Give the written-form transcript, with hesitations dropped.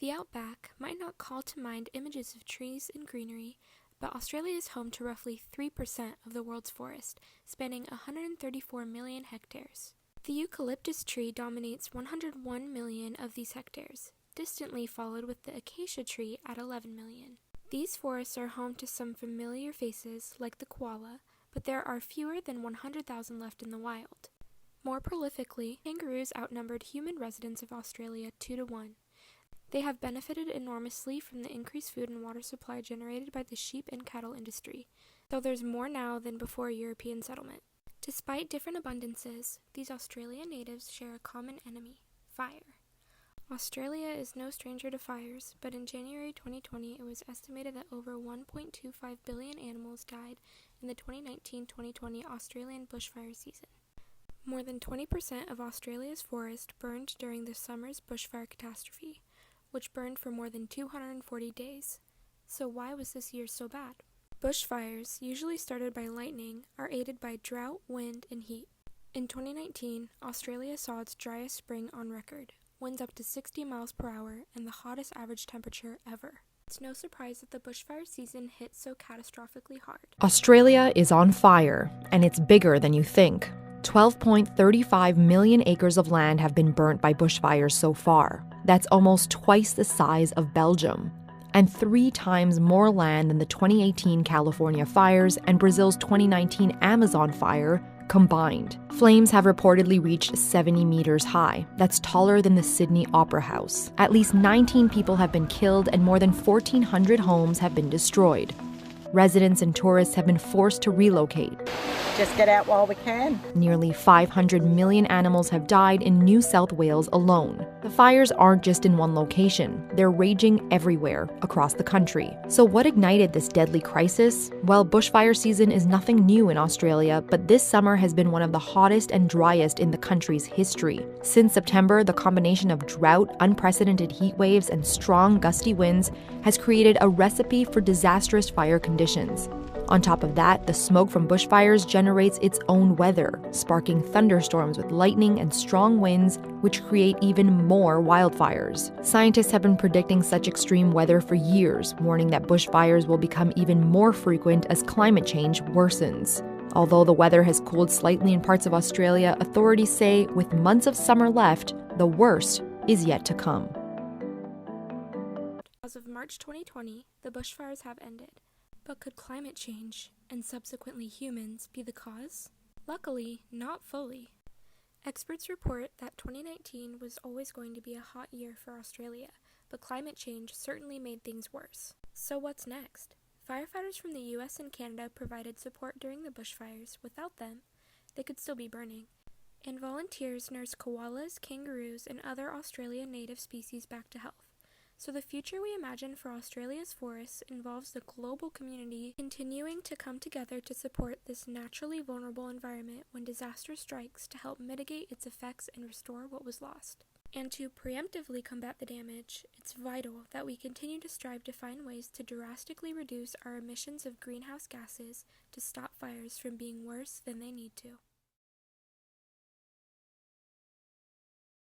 The outback might not call to mind images of trees and greenery, but Australia is home to roughly 3% of the world's forest, spanning 134 million hectares. The eucalyptus tree dominates 101 million of these hectares, distantly followed with the acacia tree at 11 million. These forests are home to some familiar faces, like the koala, but there are fewer than 100,000 left in the wild. More prolifically, kangaroos outnumbered human residents of Australia 2-1. They have benefited enormously from the increased food and water supply generated by the sheep and cattle industry, though there's more now than before European settlement. Despite different abundances, these Australian natives share a common enemy: fire. Australia is no stranger to fires, but in January 2020 it was estimated that over 1.25 billion animals died in the 2019-2020 Australian bushfire season. More than 20% of Australia's forest burned during the summer's bushfire catastrophe, which burned for more than 240 days. So why was this year so bad? Bushfires, usually started by lightning, are aided by drought, wind, and heat. In 2019, Australia saw its driest spring on record, winds up to 60 miles per hour, and the hottest average temperature ever. It's no surprise that the bushfire season hit so catastrophically hard. Australia is on fire, and it's bigger than you think. 12.35 million acres of land have been burnt by bushfires so far. That's almost twice the size of Belgium, and 3 times more land than the 2018 California fires and Brazil's 2019 Amazon fire combined. Flames have reportedly reached 70 meters high. That's taller than the Sydney Opera House. At least 19 people have been killed and more than 1,400 homes have been destroyed. Residents and tourists have been forced to relocate. Just get out while we can. Nearly 500 million animals have died in New South Wales alone. The fires aren't just in one location. They're raging everywhere across the country. So what ignited this deadly crisis? Well, bushfire season is nothing new in Australia, but this summer has been one of the hottest and driest in the country's history. Since September, the combination of drought, unprecedented heat waves, and strong gusty winds has created a recipe for disastrous fire conditions. On top of that, the smoke from bushfires generates its own weather, sparking thunderstorms with lightning and strong winds, which create even more wildfires. Scientists have been predicting such extreme weather for years, warning that bushfires will become even more frequent as climate change worsens. Although the weather has cooled slightly in parts of Australia, authorities say with months of summer left, the worst is yet to come. As of March 2020, the bushfires have ended. But could climate change, and subsequently humans, be the cause? Luckily, not fully. Experts report that 2019 was always going to be a hot year for Australia, but climate change certainly made things worse. So what's next? Firefighters from the US and Canada provided support during the bushfires. Without them, they could still be burning. And volunteers nursed koalas, kangaroos, and other Australian native species back to health. So the future we imagine for Australia's forests involves the global community continuing to come together to support this naturally vulnerable environment when disaster strikes to help mitigate its effects and restore what was lost. And to preemptively combat the damage, it's vital that we continue to strive to find ways to drastically reduce our emissions of greenhouse gases to stop fires from being worse than they need to.